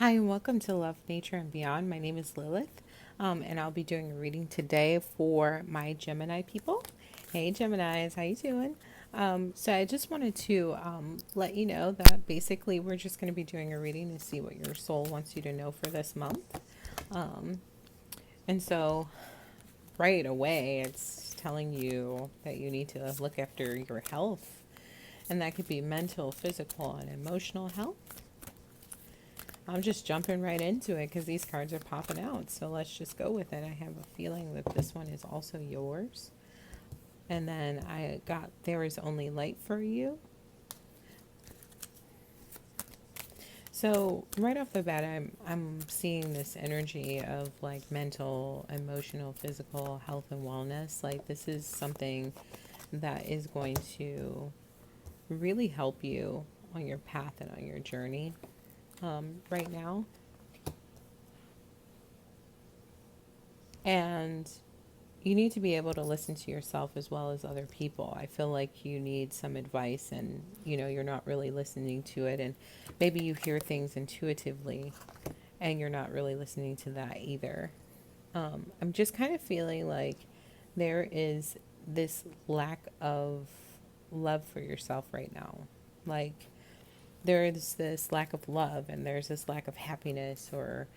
Hi, and welcome to Love, Nature, and Beyond. My name is Lilith, and I'll be doing a reading today for my Gemini people. Hey, Geminis, how you doing? So I just wanted to let you know that basically we're just going to be doing a reading to see what your soul wants you to know for this month. And so right away, it's telling you that you need to look after your health, and that could be mental, physical, and emotional health. I'm just jumping right into it because these cards are popping out. So let's just go with it. I have a feeling that this one is also yours. And then I got there is only light for you. So right off the bat, I'm seeing this energy of like mental, emotional, physical health and wellness. Like this is something that is going to really help you on your path and on your journey right now. And you need to be able to listen to yourself as well as other people. I feel like you need some advice and you're not really listening to it, and maybe you hear things intuitively and you're not really listening to that either. I'm just kind of feeling like there is this lack of love for yourself right now. Like there is this lack of love and there's this lack of happiness, or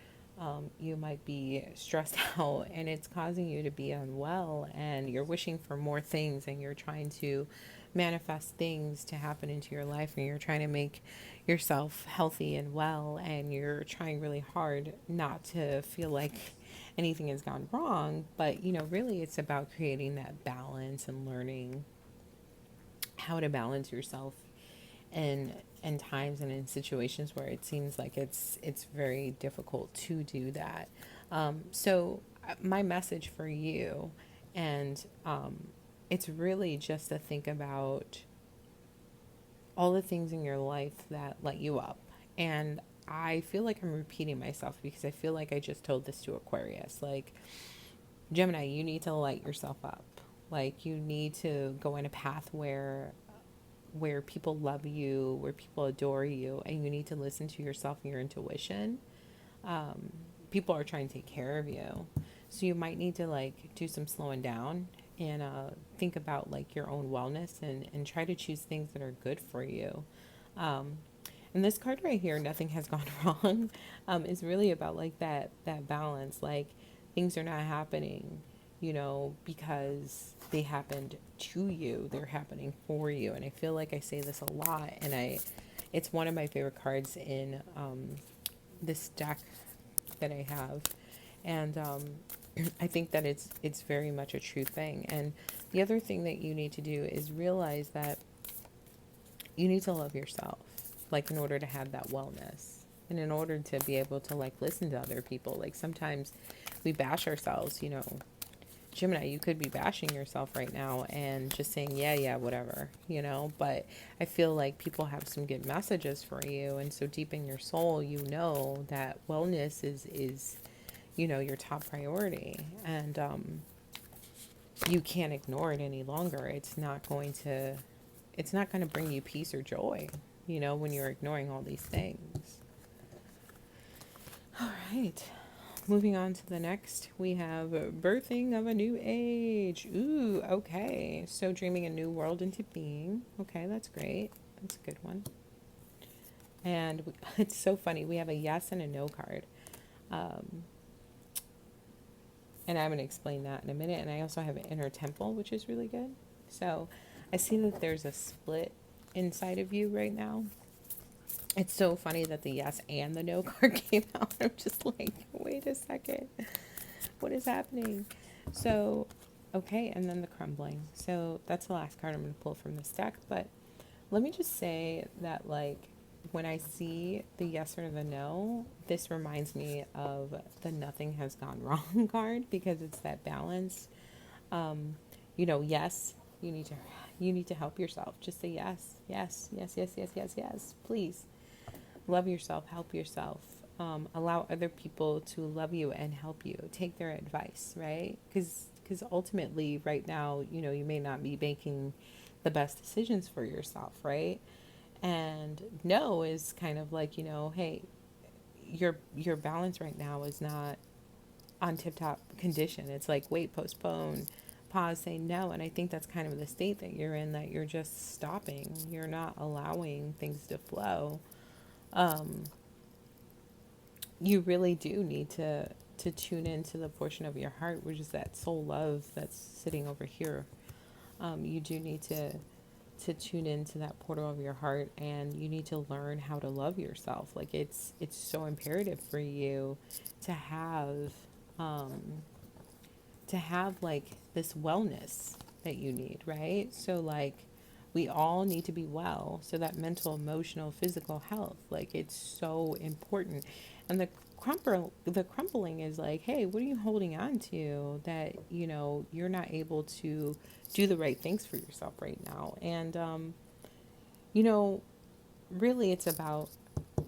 you might be stressed out and it's causing you to be unwell, and you're wishing for more things and you're trying to manifest things to happen into your life, and you're trying to make yourself healthy and well, and you're trying really hard not to feel like anything has gone wrong. But really it's about creating that balance and learning how to balance yourself in times and in situations where it seems like it's very difficult to do that. My message for you, and it's really just to think about all the things in your life that let you up. And I feel like I'm repeating myself because I feel like I just told this to Aquarius. Like, Gemini, you need to light yourself up. Like, you need to go in a path where people love you, where people adore you, and you need to listen to yourself and your intuition. People are trying to take care of you, so you might need to like do some slowing down and think about like your own wellness, and try to choose things that are good for you. Um, and this card right here, nothing has gone wrong, is really about like that balance. Like things are not happening, because they happened to you. They're happening for you. And I feel like I say this a lot, and it's one of my favorite cards in this deck that I have, and I think that it's very much a true thing. And the other thing that you need to do is realize that you need to love yourself, like in order to have that wellness, and in order to be able to like listen to other people. Like sometimes we bash ourselves. Gemini, you could be bashing yourself right now and just saying, yeah, yeah, whatever, but I feel like people have some good messages for you. And so deep in your soul, that wellness is your top priority. And you can't ignore it any longer. It's not going to bring you peace or joy, when you're ignoring all these things. All right. Moving on to the next, we have birthing of a new age. Ooh, okay. So dreaming a new world into being. Okay, that's great. That's a good one. And it's so funny. We have a yes and a no card. Um, and I'm going to explain that in a minute. And I also have an inner temple, which is really good. So I see that there's a split inside of you right now. It's so funny that the yes and the no card came out. I'm just like, wait a second. What is happening? So, okay, and then the crumbling. So that's the last card I'm going to pull from this deck. But let me just say that, like, when I see the yes or the no, this reminds me of the nothing has gone wrong card, because it's that balance. Um, yes, you need to help yourself. Just say yes, yes, yes, yes, yes, yes, yes. Please love yourself, help yourself. Allow other people to love you and help you. Take their advice, right? Because ultimately, right now, you may not be making the best decisions for yourself, right? And no is kind of like, hey, your balance right now is not on tip top condition. It's like wait, postpone, pause, say no. And I think that's kind of the state that you're in, that you're just stopping. You're not allowing things to flow. Um, you really do need to tune into the portion of your heart, which is that soul love that's sitting over here. You do need to tune into that portal of your heart, and you need to learn how to love yourself. Like it's so imperative for you to have um like this wellness that you need, right? So like we all need to be well, so that mental, emotional, physical health, like it's so important. And the crumbling is like, hey, what are you holding on to that you're not able to do the right things for yourself right now? And you know really it's about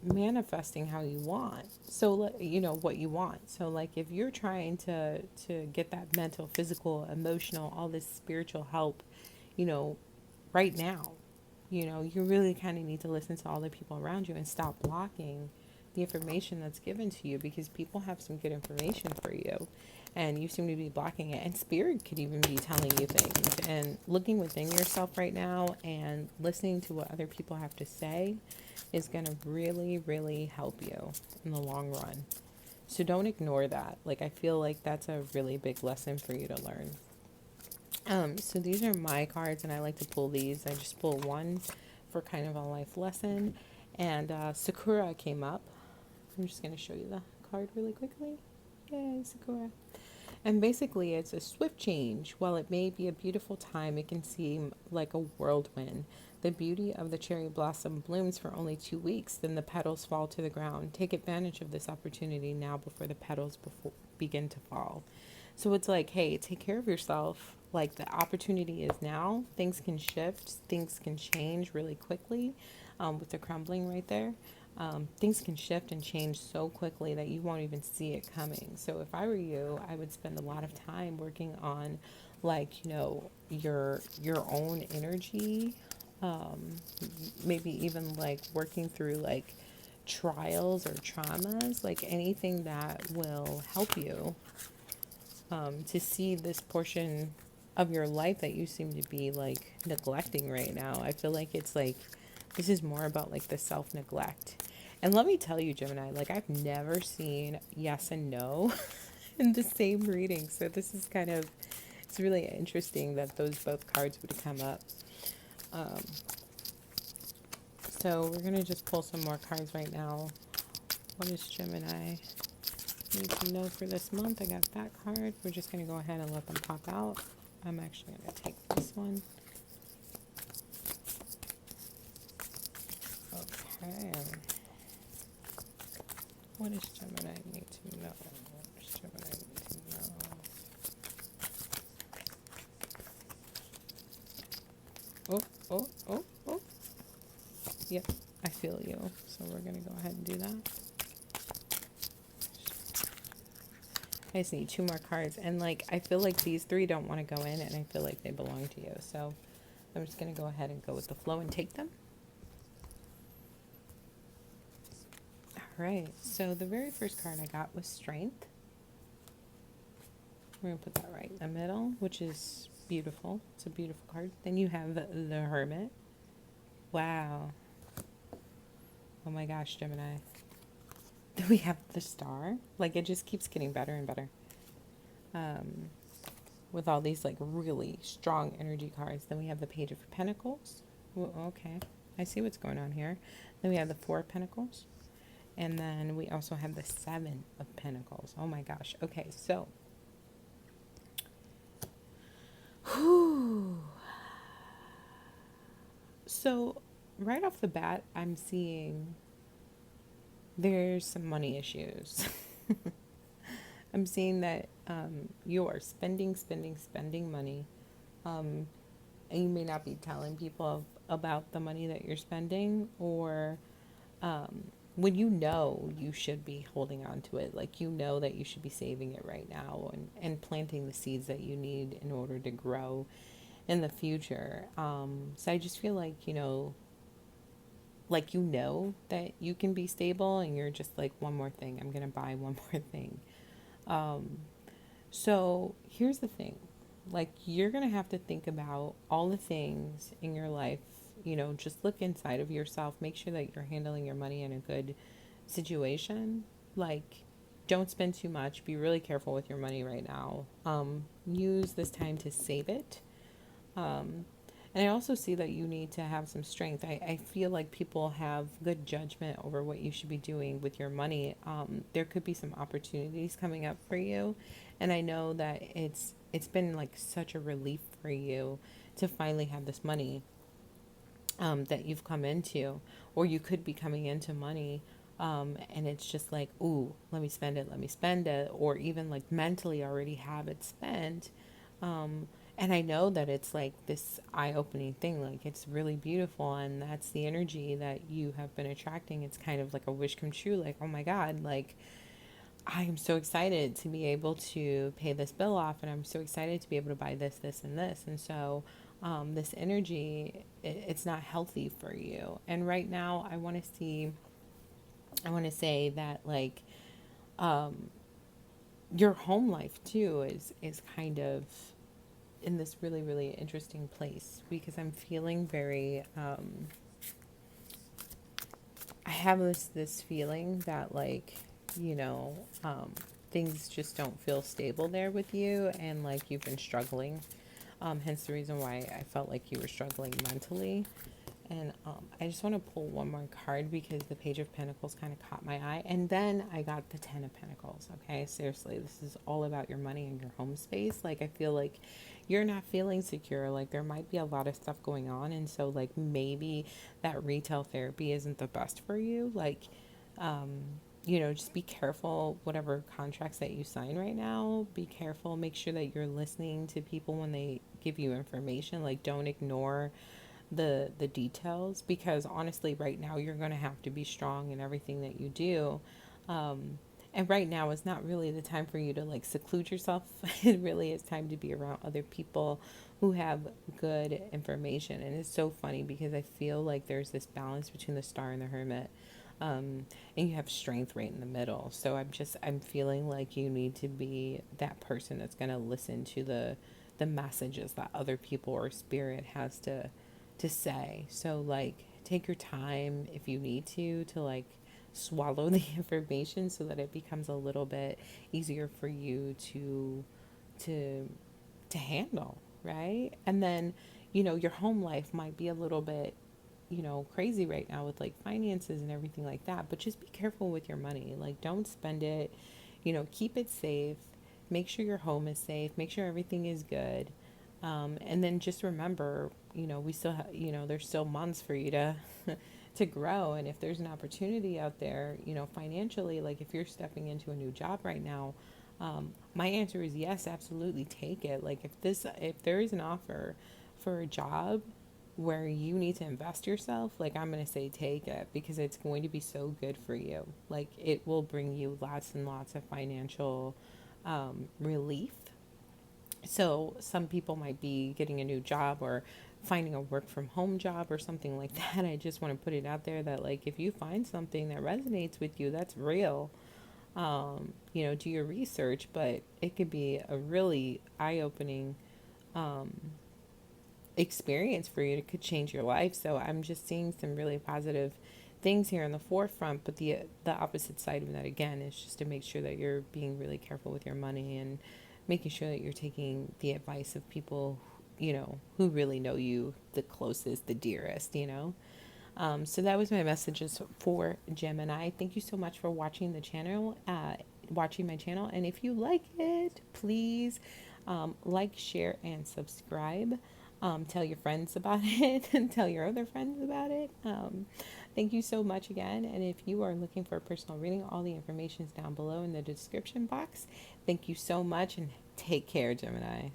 manifesting how you want. So what you want. So like if you're trying to get that mental, physical, emotional, all this spiritual help, you know right now, you really kind of need to listen to all the people around you and stop blocking the information that's given to you, because people have some good information for you and you seem to be blocking it. And spirit could even be telling you things, and looking within yourself right now and listening to what other people have to say is going to really, really help you in the long run. So don't ignore that. Like, I feel like that's a really big lesson for you to learn. So these are my cards, and I like to pull these. I just pull one for kind of a life lesson, and Sakura came up. I'm just going to show you the card really quickly. Yay, Sakura. And basically, it's a swift change. While it may be a beautiful time, it can seem like a whirlwind. The beauty of the cherry blossom blooms for only 2 weeks, then the petals fall to the ground. Take advantage of this opportunity now before the petals begin to fall. So it's like, hey, take care of yourself. Like, the opportunity is now. Things can shift, things can change really quickly, with the crumbling right there. Things can shift and change so quickly that you won't even see it coming. So if I were you, I would spend a lot of time working on, like, your own energy. Um, Maybe even like working through like trials or traumas, like anything that will help you to see this portion of your life that you seem to be like neglecting right now. I feel like it's like this is more about like the self neglect. And let me tell you, Gemini, like I've never seen yes and no in the same reading. So this is kind of, it's really interesting that those both cards would come up. Um, so we're going to just pull some more cards right now. What does Gemini need to know for this month? I got that card. We're just going to go ahead and let them pop out. I'm actually going to take this one. Okay. What does Gemini need to know? What does Gemini need to know? Oh, oh, oh, oh. Yep, I feel you. So we're going to go ahead and do that. I just need two more cards. And like, I feel like these three don't want to go in, and I feel like they belong to you. So I'm just going to go ahead and go with the flow and take them. All right. So the very first card I got was Strength. We're going to put that right in the middle, which is beautiful. It's a beautiful card. Then you have the Hermit. Wow. Oh my gosh, Gemini. Then we have the Star. Like, it just keeps getting better and better. With all these like really strong energy cards. Then we have the Page of Pentacles. Well, okay, I see what's going on here. Then we have the Four of Pentacles. And then we also have the Seven of Pentacles. Oh my gosh. Okay, so. Whew. So, right off the bat, I'm seeing there's some money issues. I'm seeing that you are spending money. And you may not be telling people about the money that you're spending, or when you should be holding on to it. Like, that you should be saving it right now, and planting the seeds that you need in order to grow in the future. So I just feel like, like you know that you can be stable and you're just like, one more thing, I'm gonna buy one more thing. um so here's the thing, like you're gonna have to think about all the things in your life. Just look inside of yourself, make sure that you're handling your money in a good situation. Like, don't spend too much, be really careful with your money right now. Use this time to save it. um, and I also see that you need to have some strength. I feel like people have good judgment over what you should be doing with your money. There could be some opportunities coming up for you. And I know that it's been like such a relief for you to finally have this money, that you've come into, or you could be coming into money. And it's just like, ooh, let me spend it, or even like mentally already have it spent. And I know that it's like this eye opening thing, like it's really beautiful, and that's the energy that you have been attracting. It's kind of like a wish come true, like, oh my God, like I am so excited to be able to pay this bill off, and I'm so excited to be able to buy this, this, and this. And so, this energy, it's not healthy for you. And right now, I want to say that like, um, your home life too is kind of in this really, really interesting place, because I'm feeling very, I have this feeling that like, you know, things just don't feel stable there with you, and like you've been struggling. Hence the reason why I felt like you were struggling mentally. And I just want to pull one more card, because the Page of Pentacles kind of caught my eye. And then I got the Ten of Pentacles. Okay, seriously, this is all about your money and your home space. Like, I feel like you're not feeling secure. Like, there might be a lot of stuff going on. And so, like, maybe that retail therapy isn't the best for you. Like, um, just be careful, whatever contracts that you sign right now, be careful. Make sure that you're listening to people when they give you information. Like, don't ignore the details, because honestly right now you're going to have to be strong in everything that you do. And right now is not really the time for you to like seclude yourself. It really is time to be around other people who have good information. And it's so funny because I feel like there's this balance between the Star and the Hermit. And you have strength right in the middle. So I'm feeling like you need to be that person that's going to listen to the messages that other people or spirit has to say. So like, take your time if you need to like swallow the information, so that it becomes a little bit easier for you to to handle, right? And then, your home life might be a little bit, crazy right now with like finances and everything like that, but just be careful with your money. Like, don't spend it, keep it safe. Make sure your home is safe. Make sure everything is good. And then just remember, we still have, there's still months for you to to grow. And if there's an opportunity out there, financially, like if you're stepping into a new job right now, my answer is yes, absolutely take it. Like if there is an offer for a job where you need to invest yourself, like I'm going to say take it, because it's going to be so good for you. Like it will bring you lots and lots of financial relief. So some people might be getting a new job or finding a work from home job or something like that. I just want to put it out there that like if you find something that resonates with you, that's real. Do your research, but it could be a really eye-opening experience for you. It could change your life. So I'm just seeing some really positive things here in the forefront, but the opposite side of that again is just to make sure that you're being really careful with your money, and making sure that you're taking the advice of people, who really know you the closest, the dearest. So that was my messages for Gemini. Thank you so much for watching the channel, watching my channel. And if you like it, please like, share, and subscribe. Tell your friends about it and tell your other friends about it. Thank you so much again. And if you are looking for a personal reading, all the information is down below in the description box. Thank you so much, and take care, Gemini.